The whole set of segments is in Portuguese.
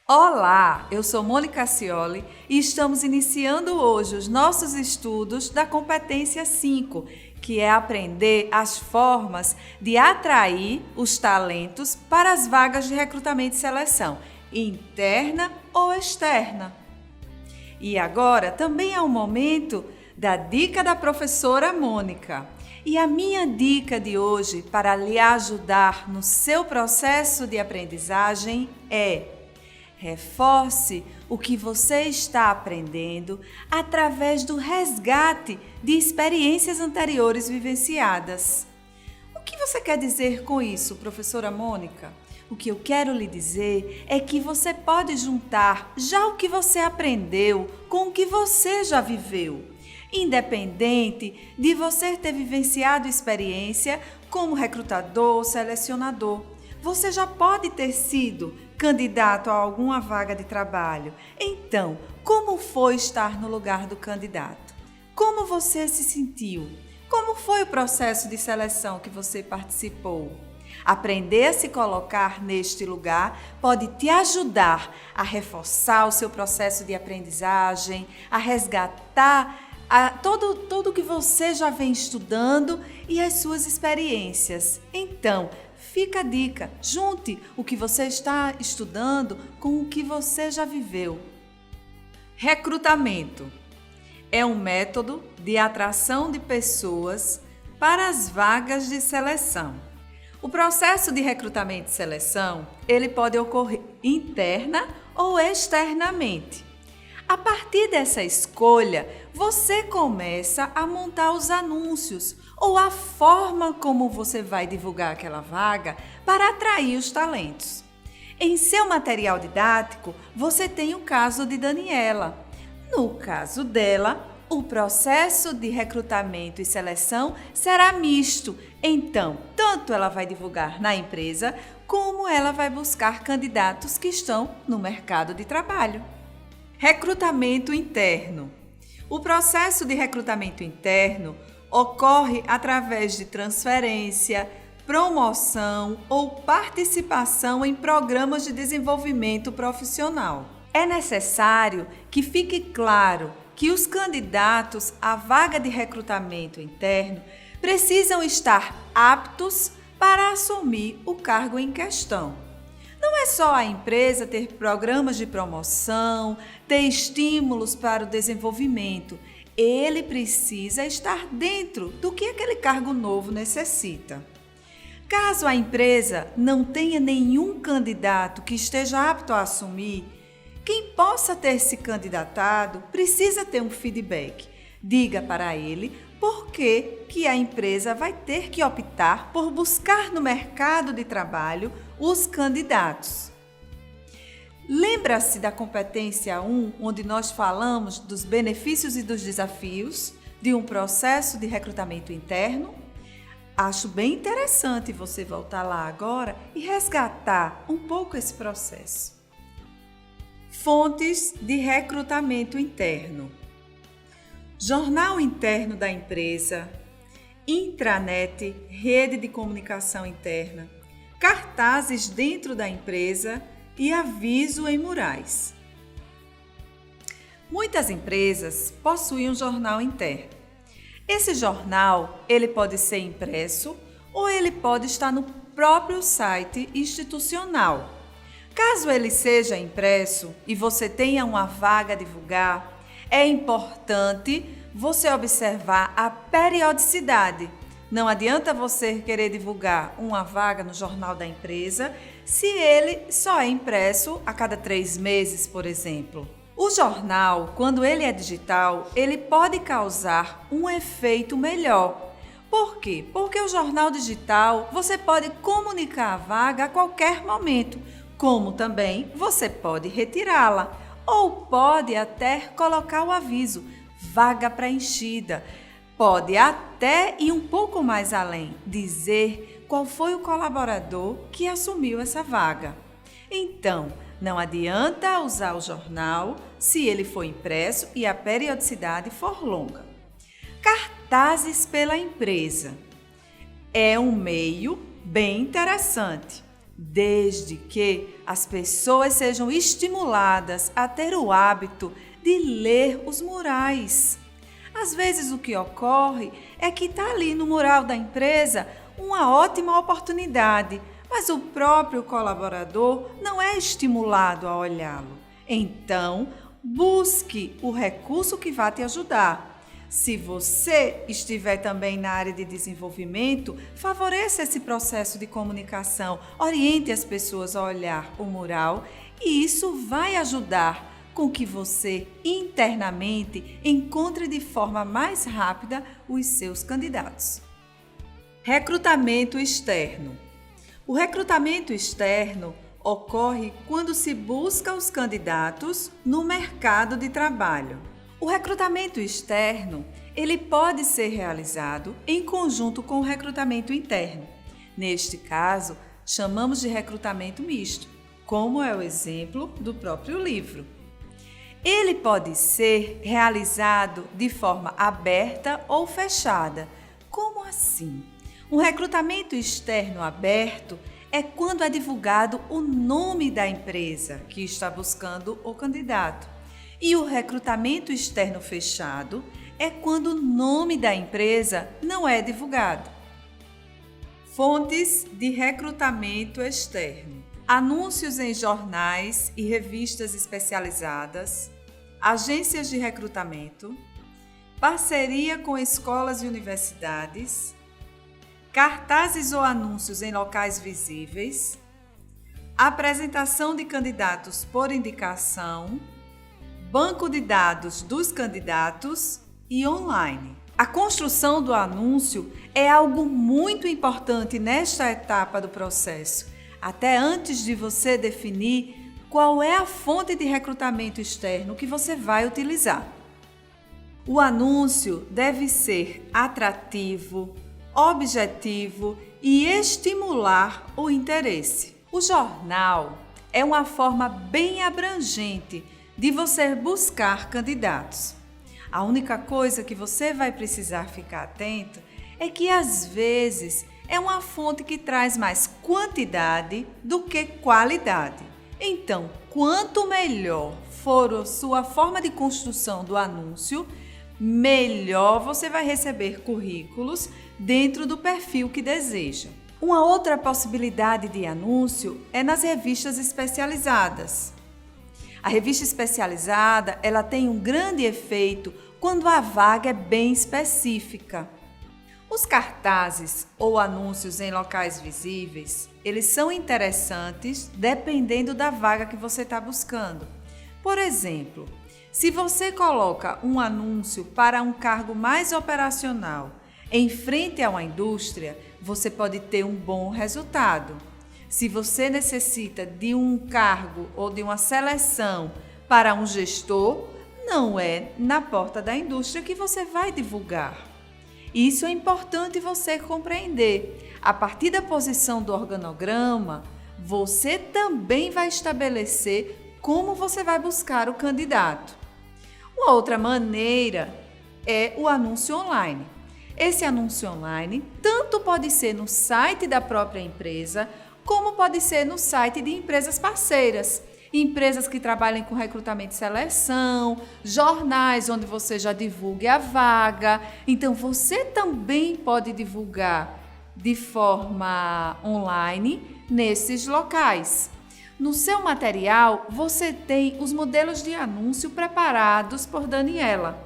Olá, eu sou Mônica Cioli e estamos iniciando hoje os nossos estudos da competência 5, que é aprender as formas de atrair os talentos para as vagas de recrutamento e seleção, interna ou externa. E agora também é o momento da dica da professora Mônica. E a minha dica de hoje para lhe ajudar no seu processo de aprendizagem é: reforce o que você está aprendendo através do resgate de experiências anteriores vivenciadas. O que você quer dizer com isso, professora Mônica? O que eu quero lhe dizer é que você pode juntar já o que você aprendeu com o que você já viveu, independente de você ter vivenciado experiência como recrutador ou selecionador. Você já pode ter sido candidato a alguma vaga de trabalho. Então, como foi estar no lugar do candidato? Como você se sentiu? Como foi o processo de seleção que você participou? Aprender a se colocar neste lugar pode te ajudar a reforçar o seu processo de aprendizagem, a resgatar tudo que você já vem estudando e as suas experiências. Então, fica a dica, junte o que você está estudando com o que você já viveu. Recrutamento é um método de atração de pessoas para as vagas de seleção. O processo de recrutamento e seleção, ele pode ocorrer interna ou externamente. A partir dessa escolha, você começa a montar os anúncios ou a forma como você vai divulgar aquela vaga para atrair os talentos. Em seu material didático, você tem o caso de Daniela. No caso dela, o processo de recrutamento e seleção será misto. Então, tanto ela vai divulgar na empresa, como ela vai buscar candidatos que estão no mercado de trabalho. Recrutamento interno. O processo de recrutamento interno ocorre através de transferência, promoção ou participação em programas de desenvolvimento profissional. É necessário que fique claro que os candidatos à vaga de recrutamento interno precisam estar aptos para assumir o cargo em questão. Não é só a empresa ter programas de promoção, ter estímulos para o desenvolvimento. Ele precisa estar dentro do que aquele cargo novo necessita. Caso a empresa não tenha nenhum candidato que esteja apto a assumir, quem possa ter se candidatado precisa ter um feedback. Diga para ele por que a empresa vai ter que optar por buscar no mercado de trabalho os candidatos. Lembra-se da competência 1, onde nós falamos dos benefícios e dos desafios de um processo de recrutamento interno? Acho bem interessante você voltar lá agora e resgatar um pouco esse processo. Fontes de recrutamento interno: jornal interno da empresa, intranet, rede de comunicação interna, cartazes dentro da empresa e aviso em murais. Muitas empresas possuem um jornal interno. Esse jornal, ele pode ser impresso ou ele pode estar no próprio site institucional. Caso ele seja impresso e você tenha uma vaga a divulgar, é importante você observar a periodicidade. Não adianta você querer divulgar uma vaga no jornal da empresa se ele só é impresso a cada 3 meses, por exemplo. O jornal, quando ele é digital, ele pode causar um efeito melhor. Por quê? Porque o jornal digital você pode comunicar a vaga a qualquer momento, como também você pode retirá-la ou pode até colocar o aviso, vaga preenchida. Pode até ir um pouco mais além, dizer qual foi o colaborador que assumiu essa vaga. Então, não adianta usar o jornal se ele for impresso e a periodicidade for longa. Cartazes pela empresa é um meio bem interessante. desde que as pessoas sejam estimuladas a ter o hábito de ler os murais. Às vezes o que ocorre é que está ali no mural da empresa uma ótima oportunidade, mas o próprio colaborador não é estimulado a olhá-lo. Então, busque o recurso que vai te ajudar. Se você estiver também na área de desenvolvimento, favoreça esse processo de comunicação, oriente as pessoas a olhar o mural e isso vai ajudar com que você internamente encontre de forma mais rápida os seus candidatos. Recrutamento externo. O recrutamento externo ocorre quando se busca os candidatos no mercado de trabalho. O recrutamento externo, ele pode ser realizado em conjunto com o recrutamento interno. Neste caso, chamamos de recrutamento misto, como é o exemplo do próprio livro. Ele pode ser realizado de forma aberta ou fechada. Como assim? Um recrutamento externo aberto é quando é divulgado o nome da empresa que está buscando o candidato. E o recrutamento externo fechado é quando o nome da empresa não é divulgado. Fontes de recrutamento externo: anúncios em jornais e revistas especializadas, agências de recrutamento, parceria com escolas e universidades, cartazes ou anúncios em locais visíveis, apresentação de candidatos por indicação, banco de dados dos candidatos e online. A construção do anúncio é algo muito importante nesta etapa do processo, até antes de você definir qual é a fonte de recrutamento externo que você vai utilizar. O anúncio deve ser atrativo, objetivo e estimular o interesse. O jornal é uma forma bem abrangente de você buscar candidatos. A única coisa que você vai precisar ficar atento é que às vezes é uma fonte que traz mais quantidade do que qualidade. Então, quanto melhor for a sua forma de construção do anúncio, melhor você vai receber currículos dentro do perfil que deseja. Uma outra possibilidade de anúncio é nas revistas especializadas. A revista especializada, ela tem um grande efeito quando a vaga é bem específica. Os cartazes ou anúncios em locais visíveis, eles são interessantes dependendo da vaga que você está buscando. Por exemplo, se você coloca um anúncio para um cargo mais operacional em frente a uma indústria, você pode ter um bom resultado. Se você necessita de um cargo ou de uma seleção para um gestor, não é na porta da indústria que você vai divulgar. Isso é importante você compreender. A partir da posição do organograma, você também vai estabelecer como você vai buscar o candidato. Uma outra maneira é o anúncio online. Esse anúncio online tanto pode ser no site da própria empresa, como pode ser no site de empresas parceiras. Empresas que trabalhem com recrutamento e seleção, jornais onde você já divulgue a vaga. Então, você também pode divulgar de forma online nesses locais. No seu material, você tem os modelos de anúncio preparados por Daniela.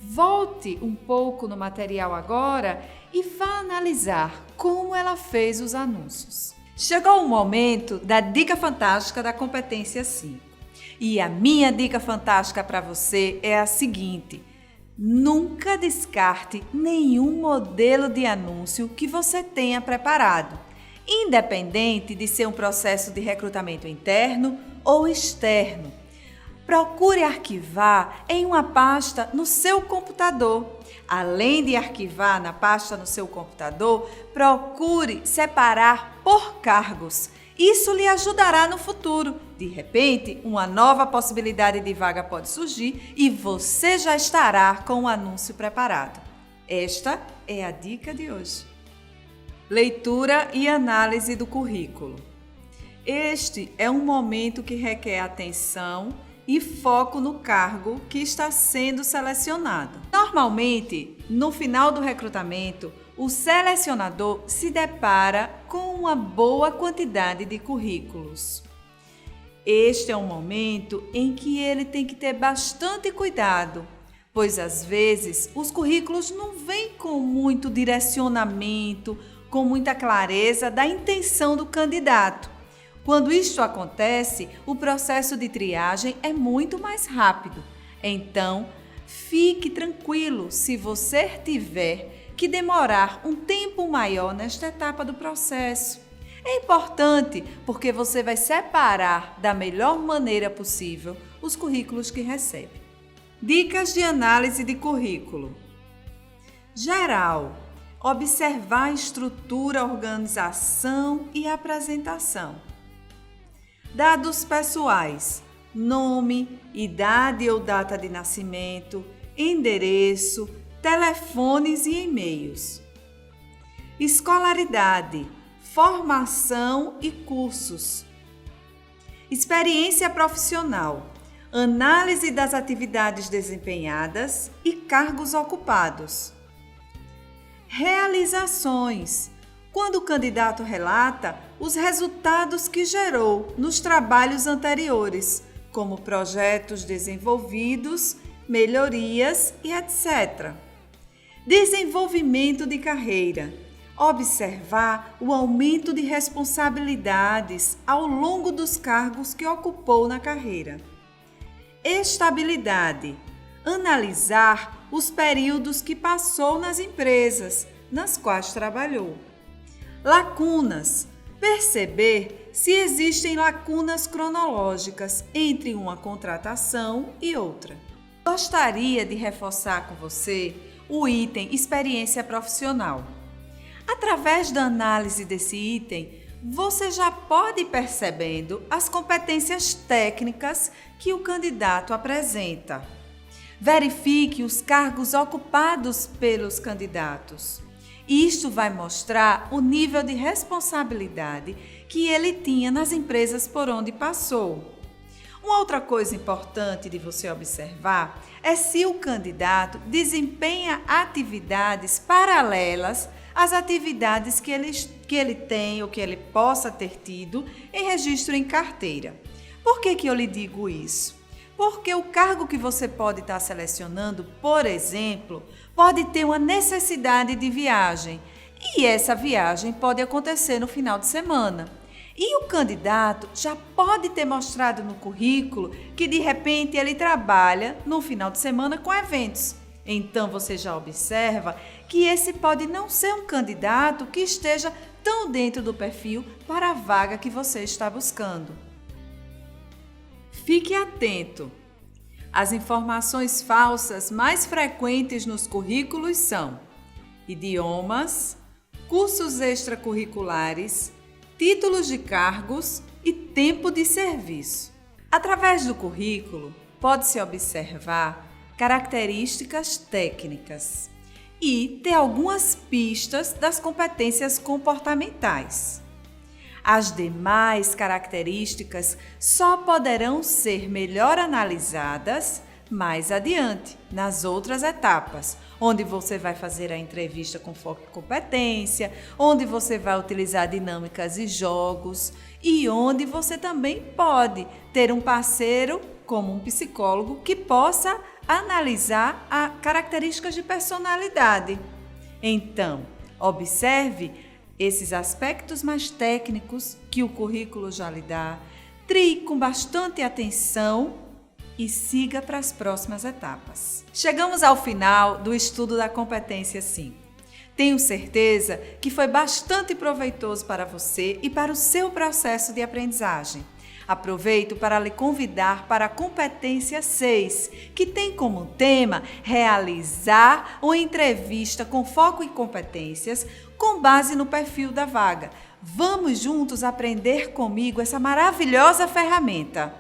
Volte um pouco no material agora e vá analisar como ela fez os anúncios. Chegou o momento da dica fantástica da competência 5. E a minha dica fantástica para você é a seguinte: nunca descarte nenhum modelo de anúncio que você tenha preparado, independente de ser um processo de recrutamento interno ou externo. Procure arquivar em uma pasta no seu computador. Além de arquivar na pasta no seu computador, procure separar por cargos. Isso lhe ajudará no futuro. De repente, uma nova possibilidade de vaga pode surgir e você já estará com o anúncio preparado. Esta é a dica de hoje. Leitura e análise do currículo. Este é um momento que requer atenção e foco no cargo que está sendo selecionado. Normalmente, no final do recrutamento, o selecionador se depara com uma boa quantidade de currículos. Este é um momento em que ele tem que ter bastante cuidado, pois às vezes os currículos não vêm com muito direcionamento, com muita clareza da intenção do candidato. Quando isto acontece, o processo de triagem é muito mais rápido. Então, fique tranquilo se você tiver que demorar um tempo maior nesta etapa do processo. É importante porque você vai separar da melhor maneira possível os currículos que recebe. Dicas de análise de currículo. Geral: observar a estrutura, organização e apresentação. Dados pessoais: nome, idade ou data de nascimento, endereço, telefones e e-mails. Escolaridade: formação e cursos. Experiência profissional: análise das atividades desempenhadas e cargos ocupados. Realizações: quando o candidato relata os resultados que gerou nos trabalhos anteriores, como projetos desenvolvidos, melhorias e etc. Desenvolvimento de carreira: observar o aumento de responsabilidades ao longo dos cargos que ocupou na carreira. Estabilidade: analisar os períodos que passou nas empresas nas quais trabalhou. Lacunas: perceber se existem lacunas cronológicas entre uma contratação e outra. Gostaria de reforçar com você o item experiência profissional. Através da análise desse item, você já pode ir percebendo as competências técnicas que o candidato apresenta. Verifique os cargos ocupados pelos candidatos. Isto vai mostrar o nível de responsabilidade que ele tinha nas empresas por onde passou. Uma outra coisa importante de você observar é se o candidato desempenha atividades paralelas às atividades que ele tem ou que ele possa ter tido em registro em carteira. Por que eu lhe digo isso? Porque o cargo que você pode estar selecionando, por exemplo, pode ter uma necessidade de viagem e essa viagem pode acontecer no final de semana. E o candidato já pode ter mostrado no currículo que de repente ele trabalha no final de semana com eventos. Então você já observa que esse pode não ser um candidato que esteja tão dentro do perfil para a vaga que você está buscando. Fique atento! As informações falsas mais frequentes nos currículos são idiomas, cursos extracurriculares, títulos de cargos e tempo de serviço. Através do currículo, pode-se observar características técnicas e ter algumas pistas das competências comportamentais. As demais características só poderão ser melhor analisadas mais adiante, nas outras etapas, onde você vai fazer a entrevista com foco em competência, onde você vai utilizar dinâmicas e jogos e onde você também pode ter um parceiro, como um psicólogo, que possa analisar as características de personalidade. Então, observe esses aspectos mais técnicos que o currículo já lhe dá, trie com bastante atenção e siga para as próximas etapas. Chegamos ao final do estudo da competência 5. Tenho certeza que foi bastante proveitoso para você e para o seu processo de aprendizagem. Aproveito para lhe convidar para a competência 6, que tem como tema realizar uma entrevista com foco em competências com base no perfil da vaga. Vamos juntos aprender comigo essa maravilhosa ferramenta.